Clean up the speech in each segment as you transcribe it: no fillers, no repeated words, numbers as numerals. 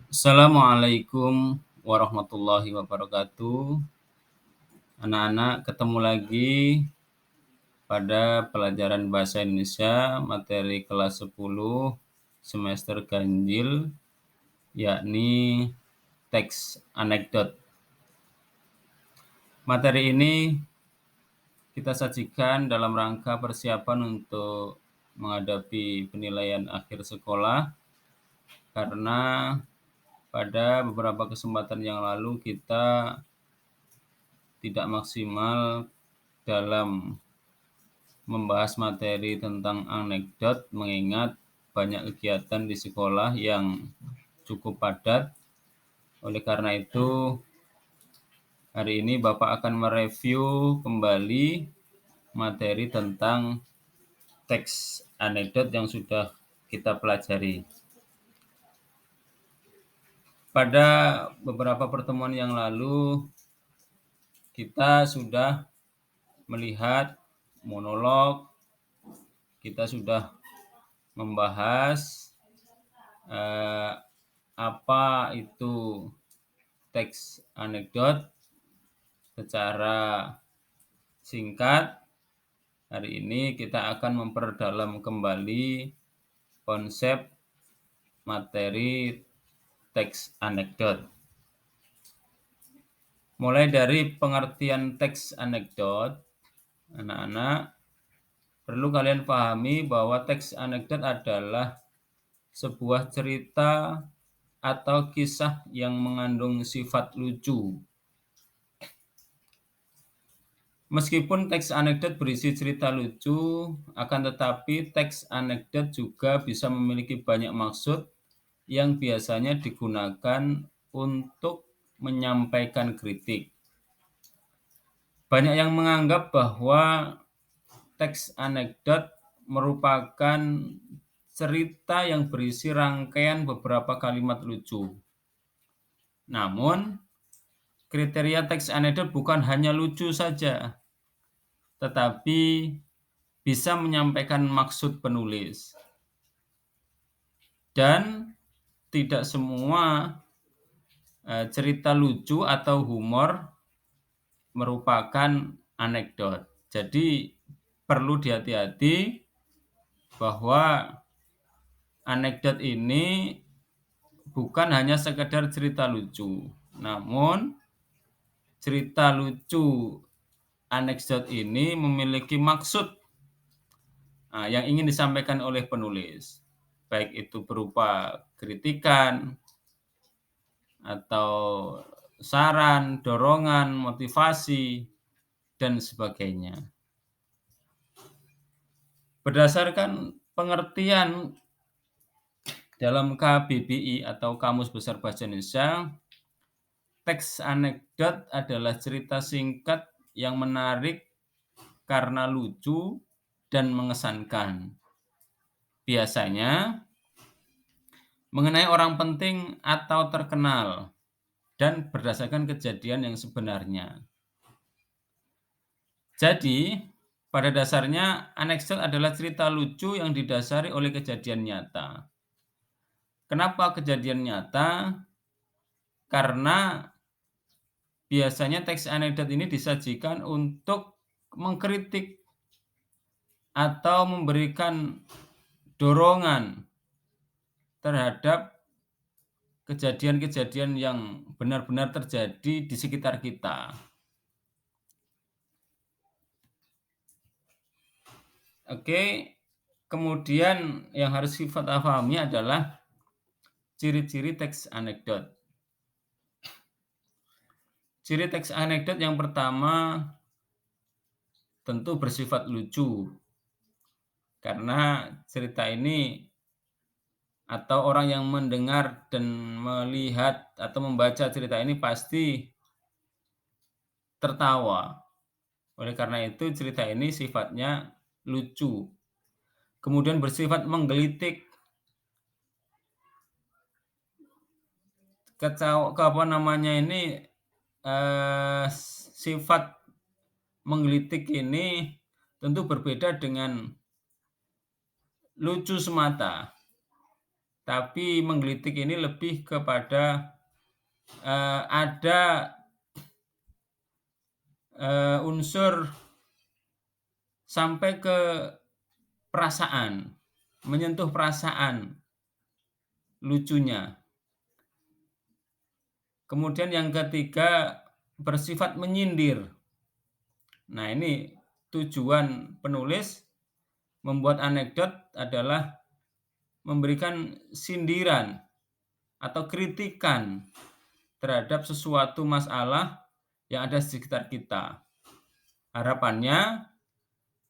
Assalamualaikum warahmatullahi wabarakatuh. Anak-anak, ketemu lagi pada pelajaran Bahasa Indonesia materi kelas 10 semester ganjil, yakni teks anekdot. Materi ini kita sajikan dalam rangka persiapan untuk menghadapi penilaian akhir sekolah, karena pada beberapa kesempatan yang lalu kita tidak maksimal dalam membahas materi tentang anekdot, mengingat banyak kegiatan di sekolah yang cukup padat. Oleh karena itu, hari ini Bapak akan mereview kembali materi tentang teks anekdot yang sudah kita pelajari. Pada beberapa pertemuan yang lalu, kita sudah melihat monolog, kita sudah membahas apa itu teks anekdot secara singkat. Hari ini kita akan memperdalam kembali konsep materi teks anekdot. Mulai dari pengertian teks anekdot, anak-anak perlu kalian pahami bahwa teks anekdot adalah sebuah cerita atau kisah yang mengandung sifat lucu. Meskipun teks anekdot berisi cerita lucu, akan tetapi teks anekdot juga bisa memiliki banyak maksud yang biasanya digunakan untuk menyampaikan kritik. Banyak yang menganggap bahwa teks anekdot merupakan cerita yang berisi rangkaian beberapa kalimat lucu. Namun, kriteria teks anekdot bukan hanya lucu saja, tetapi bisa menyampaikan maksud penulis. Dan tidak semua cerita lucu atau humor merupakan anekdot. Jadi perlu dihati-hati bahwa anekdot ini bukan hanya sekedar cerita lucu, namun cerita lucu anekdot ini memiliki maksud yang ingin disampaikan oleh penulis, baik itu berupa kritikan atau saran, dorongan, motivasi, dan sebagainya. Berdasarkan pengertian dalam KBBI atau Kamus Besar Bahasa Indonesia, teks anekdot adalah cerita singkat yang menarik karena lucu dan mengesankan. Biasanya mengenai orang penting atau terkenal dan berdasarkan kejadian yang sebenarnya. Jadi, pada dasarnya anekdot adalah cerita lucu yang didasari oleh kejadian nyata. Kenapa kejadian nyata? Karena biasanya teks anekdot ini disajikan untuk mengkritik atau memberikan dorongan terhadap kejadian-kejadian yang benar-benar terjadi di sekitar kita. Oke, kemudian yang harus kita pahami adalah ciri-ciri teks anekdot. Ciri teks anekdot yang pertama tentu bersifat lucu, karena cerita ini atau orang yang mendengar dan melihat atau membaca cerita ini pasti tertawa. Oleh karena itu cerita ini sifatnya lucu. Kemudian bersifat menggelitik, sifat menggelitik ini tentu berbeda dengan lucu semata. Tapi menggelitik ini lebih kepada, ada, unsur sampai ke perasaan, menyentuh perasaan lucunya. Kemudian yang ketiga, bersifat menyindir. Nah, ini tujuan penulis membuat anekdot adalah memberikan sindiran atau kritikan terhadap sesuatu masalah yang ada di sekitar kita. Harapannya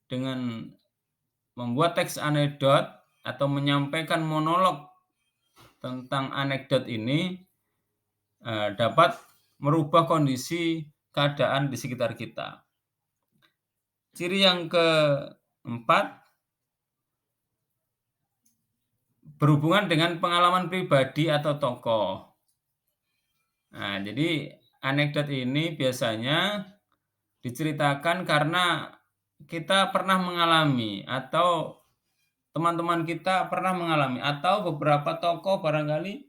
dengan membuat teks anekdot atau menyampaikan monolog tentang anekdot ini dapat merubah kondisi keadaan di sekitar kita. Ciri yang keempat, berhubungan dengan pengalaman pribadi atau tokoh. Nah, jadi anekdot ini biasanya diceritakan karena kita pernah mengalami atau teman-teman kita pernah mengalami atau beberapa tokoh barangkali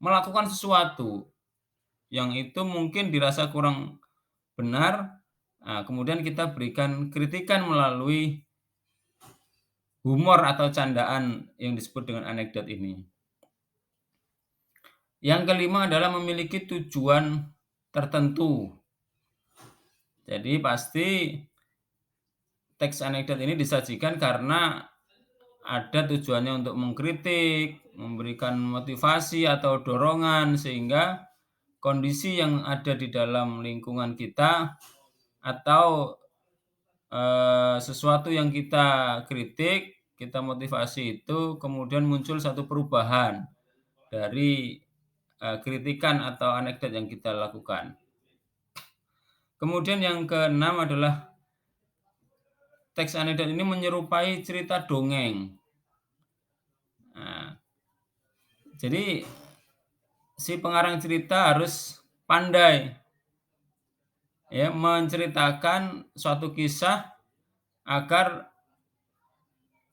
melakukan sesuatu yang itu mungkin dirasa kurang benar, kemudian kita berikan kritikan melalui humor atau candaan yang disebut dengan anekdot ini. Yang kelima adalah memiliki tujuan tertentu. Jadi pasti teks anekdot ini disajikan karena ada tujuannya untuk mengkritik, memberikan motivasi atau dorongan sehingga kondisi yang ada di dalam lingkungan kita atau sesuatu yang kita kritik, kita motivasi itu kemudian muncul satu perubahan dari kritikan atau anekdot yang kita lakukan. Kemudian yang keenam adalah teks anekdot ini menyerupai cerita dongeng. Nah, jadi si pengarang cerita harus pandai ya menceritakan suatu kisah agar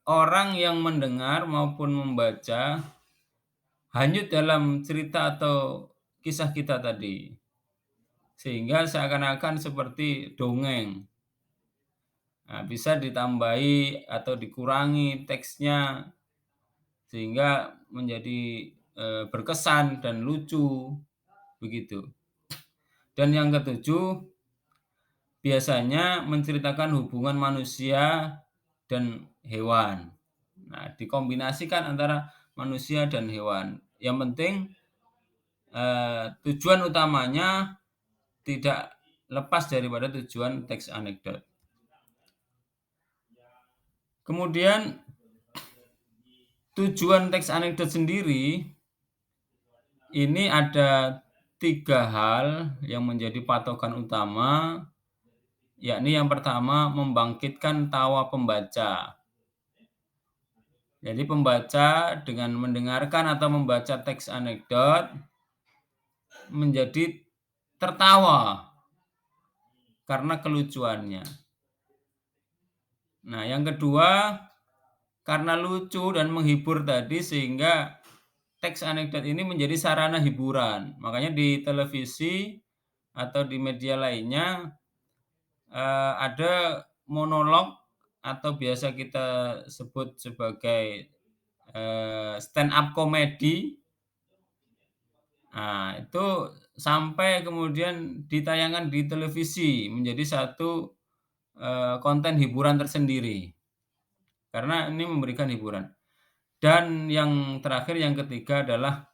orang yang mendengar maupun membaca hanyut dalam cerita atau kisah kita tadi. Sehingga seakan-akan seperti dongeng. Nah, bisa ditambahi atau dikurangi teksnya sehingga menjadi berkesan dan lucu begitu. Dan yang ketujuh, biasanya menceritakan hubungan manusia dan hewan. Nah, dikombinasikan antara manusia dan hewan. Yang penting tujuan utamanya tidak lepas daripada tujuan teks anekdot. Kemudian tujuan teks anekdot sendiri ini ada 3 hal yang menjadi patokan utama, yakni yang pertama membangkitkan tawa pembaca. Jadi pembaca dengan mendengarkan atau membaca teks anekdot menjadi tertawa karena kelucuannya. Nah, yang kedua, karena lucu dan menghibur tadi sehingga teks anekdot ini menjadi sarana hiburan. Makanya di televisi atau di media lainnya ada monolog atau biasa kita sebut sebagai stand up comedy. Nah, itu sampai kemudian ditayangkan di televisi menjadi satu konten hiburan tersendiri. Karena ini memberikan hiburan. Dan yang terakhir, yang ketiga adalah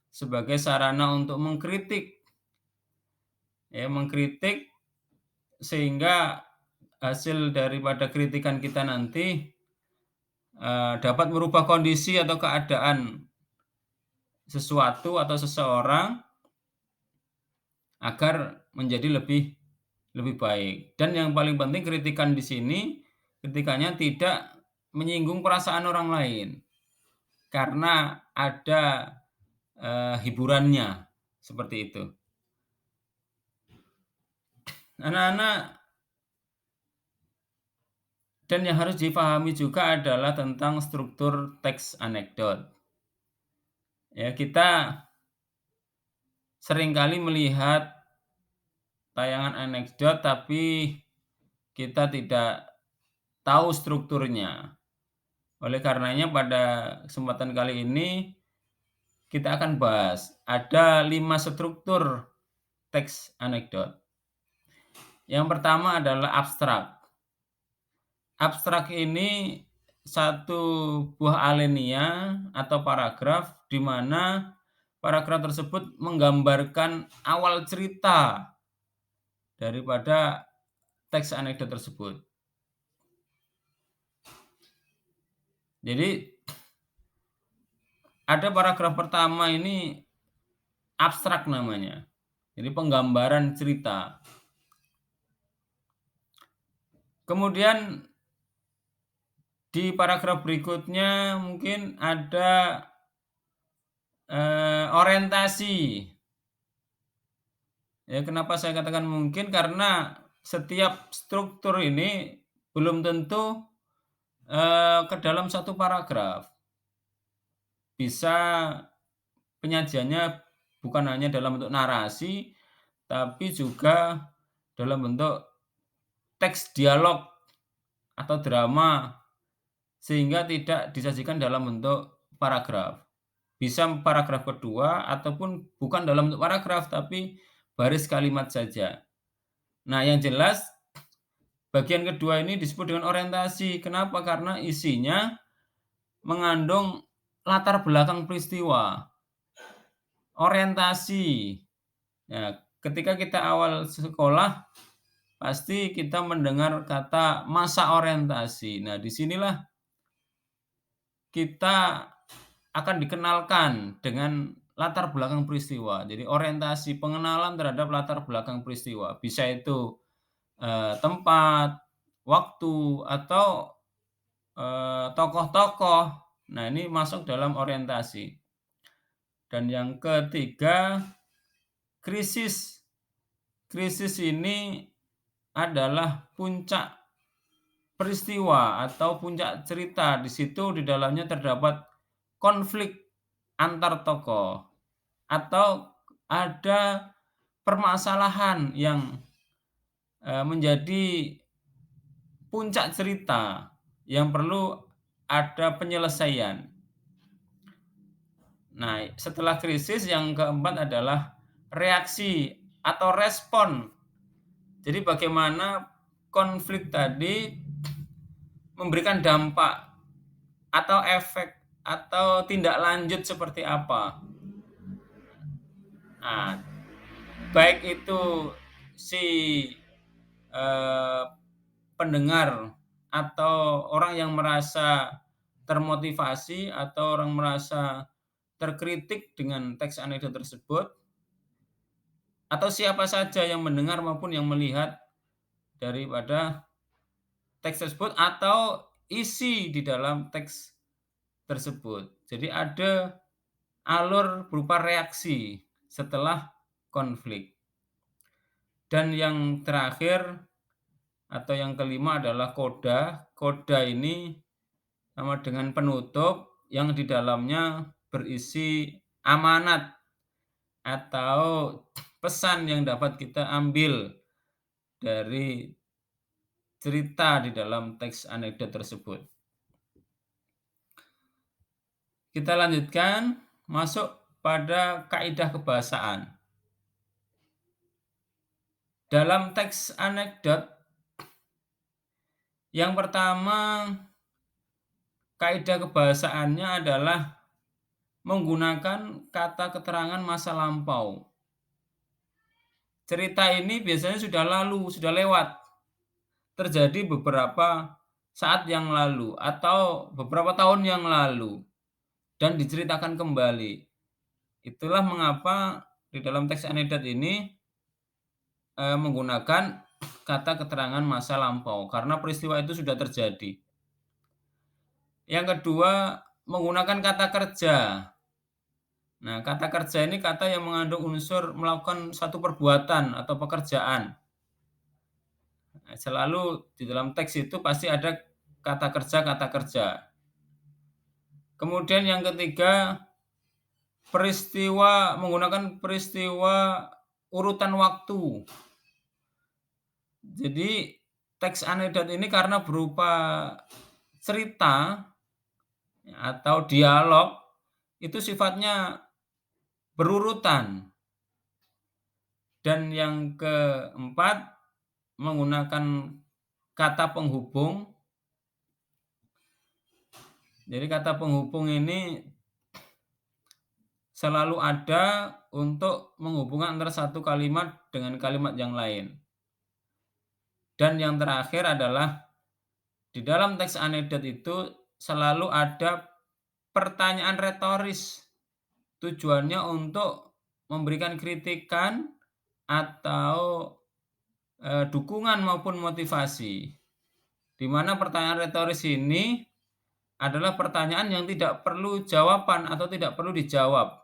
sebagai sarana untuk mengkritik. Ya, mengkritik sehingga hasil daripada kritikan kita nanti dapat merubah kondisi atau keadaan sesuatu atau seseorang agar menjadi lebih baik. Dan yang paling penting kritikan di sini, kritikannya tidak menyinggung perasaan orang lain. Karena ada hiburannya, seperti itu. Anak-anak Dan yang harus dipahami juga adalah tentang struktur teks anekdot. Ya, kita seringkali melihat tayangan anekdot tapi kita tidak tahu strukturnya. Oleh karenanya pada kesempatan kali ini kita akan bahas ada 5 struktur teks anekdot. Yang pertama adalah abstrak. Abstrak ini satu buah alinea atau paragraf di mana paragraf tersebut menggambarkan awal cerita daripada teks anekdot tersebut. Jadi ada paragraf pertama ini abstrak namanya. Jadi penggambaran cerita. Kemudian di paragraf berikutnya mungkin ada orientasi. Ya, kenapa saya katakan mungkin, karena setiap struktur ini belum tentu ke dalam satu paragraf. Bisa penyajiannya bukan hanya dalam bentuk narasi, tapi juga dalam bentuk teks dialog atau drama, sehingga tidak disajikan dalam bentuk paragraf. Bisa paragraf kedua ataupun bukan dalam bentuk paragraf, tapi baris kalimat saja. Nah, yang jelas bagian kedua ini disebut dengan orientasi. Kenapa? Karena isinya mengandung latar belakang peristiwa, orientasi. Nah, ketika kita awal sekolah, pasti kita mendengar kata masa orientasi. Nah, disinilah kita akan dikenalkan dengan latar belakang peristiwa. Jadi orientasi, pengenalan terhadap latar belakang peristiwa. Bisa itu tempat, waktu, atau tokoh-tokoh. Nah, ini masuk dalam orientasi. Dan yang ketiga, krisis. Krisis ini adalah puncak peristiwa atau puncak cerita. Di situ di dalamnya terdapat konflik antar tokoh atau ada permasalahan yang menjadi puncak cerita yang perlu ada penyelesaian. Nah, setelah krisis yang keempat adalah reaksi atau respon. Jadi bagaimana konflik tadi memberikan dampak atau efek atau tindak lanjut seperti apa. Nah, baik itu si pendengar atau orang yang merasa termotivasi atau orang merasa terkritik dengan teks anekdot tersebut, atau siapa saja yang mendengar maupun yang melihat daripada teks tersebut atau isi di dalam teks tersebut. Jadi ada alur berupa reaksi setelah konflik. Dan yang terakhir atau yang kelima adalah koda. Koda ini sama dengan penutup yang di dalamnya berisi amanat atau pesan yang dapat kita ambil dari cerita di dalam teks anekdot tersebut. Kita lanjutkan masuk pada kaidah kebahasaan. Dalam teks anekdot, yang pertama kaidah kebahasaannya adalah menggunakan kata keterangan masa lampau. Cerita ini biasanya sudah lalu, sudah lewat. Terjadi beberapa saat yang lalu atau beberapa tahun yang lalu dan diceritakan kembali. Itulah mengapa di dalam teks anekdot ini menggunakan kata keterangan masa lampau karena peristiwa itu sudah terjadi. Yang kedua, menggunakan kata kerja. Nah, kata kerja ini kata yang mengandung unsur melakukan satu perbuatan atau pekerjaan. Nah, selalu di dalam teks itu pasti ada kata kerja. Kemudian yang ketiga, menggunakan peristiwa urutan waktu. Jadi teks anekdot ini karena berupa cerita atau dialog itu sifatnya berurutan. Dan yang keempat, menggunakan kata penghubung. Jadi kata penghubung ini selalu ada untuk menghubungkan antara satu kalimat dengan kalimat yang lain. Dan yang terakhir adalah di dalam teks anekdot itu selalu ada pertanyaan retoris. Tujuannya untuk memberikan kritikan atau dukungan maupun motivasi. Di mana pertanyaan retoris ini adalah pertanyaan yang tidak perlu jawaban atau tidak perlu dijawab.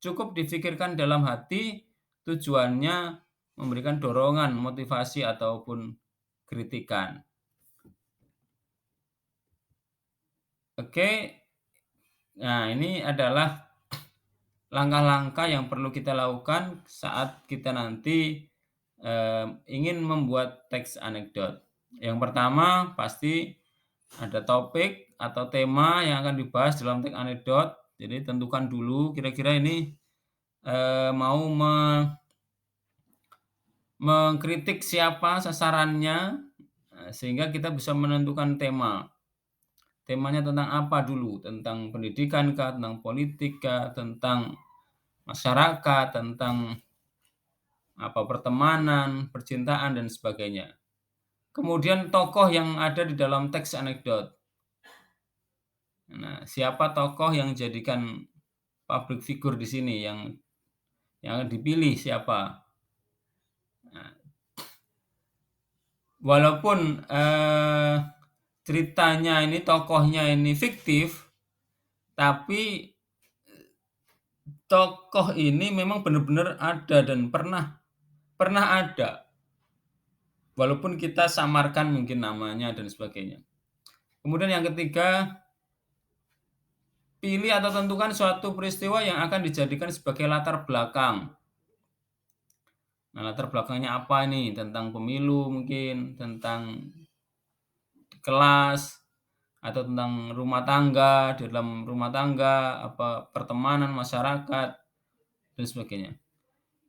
Cukup difikirkan dalam hati, tujuannya memberikan dorongan, motivasi ataupun kritikan. Oke. Nah, ini adalah langkah-langkah yang perlu kita lakukan saat kita nanti ingin membuat teks anekdot. Yang pertama pasti ada topik atau tema yang akan dibahas dalam teks anekdot. Jadi tentukan dulu kira-kira ini mau mengkritik siapa sasarannya, sehingga kita bisa menentukan tema. Temanya tentang apa dulu? Tentang pendidikan kah, tentang politik kah, tentang masyarakat, tentang pertemanan, percintaan, dan sebagainya. Kemudian tokoh yang ada di dalam teks anekdot. Nah, siapa tokoh yang dijadikan public figure di sini, yang dipilih siapa? Nah, walaupun ceritanya ini, tokohnya ini fiktif, tapi tokoh ini memang benar-benar ada dan pernah ada. Walaupun kita samarkan mungkin namanya dan sebagainya. Kemudian yang ketiga, pilih atau tentukan suatu peristiwa yang akan dijadikan sebagai latar belakang. Nah, latar belakangnya apa nih? Tentang pemilu mungkin, tentang kelas, atau tentang rumah tangga, di dalam rumah tangga, pertemanan masyarakat, dan sebagainya.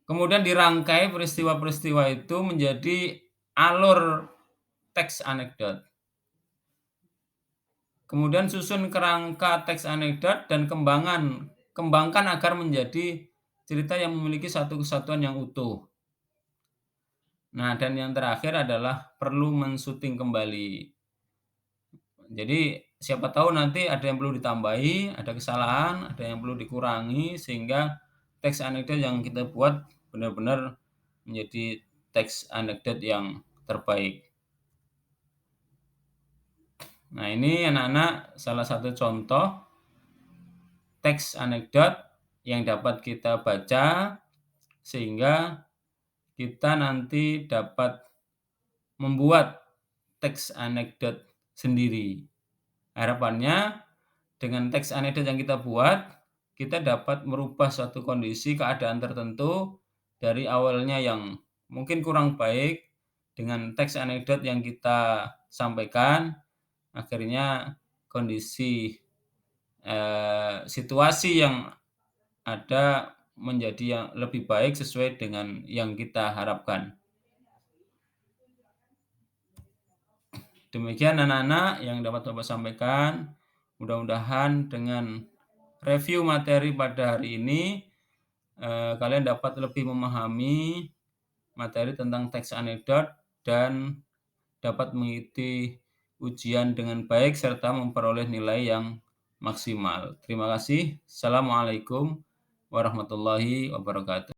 Kemudian dirangkai peristiwa-peristiwa itu menjadi alur teks anekdot. Kemudian susun kerangka teks anekdot dan kembangkan agar menjadi cerita yang memiliki satu kesatuan yang utuh. Nah, dan yang terakhir adalah perlu mensyuting kembali. Jadi siapa tahu nanti ada yang perlu ditambahi, ada kesalahan, ada yang perlu dikurangi, sehingga teks anekdot yang kita buat benar-benar menjadi teks anekdot yang terbaik. Nah, ini anak-anak salah satu contoh teks anekdot yang dapat kita baca sehingga kita nanti dapat membuat teks anekdot sendiri. Harapannya dengan teks anekdot yang kita buat, kita dapat merubah suatu kondisi keadaan tertentu dari awalnya yang mungkin kurang baik. Dengan teks anekdot yang kita sampaikan, akhirnya kondisi situasi yang ada menjadi yang lebih baik sesuai dengan yang kita harapkan. Demikian anak-anak yang dapat Bapak sampaikan. Mudah-mudahan dengan review materi pada hari ini, kalian dapat lebih memahami materi tentang teks anekdot dan dapat mengikuti ujian dengan baik serta memperoleh nilai yang maksimal. Terima kasih. Assalamualaikum warahmatullahi wabarakatuh.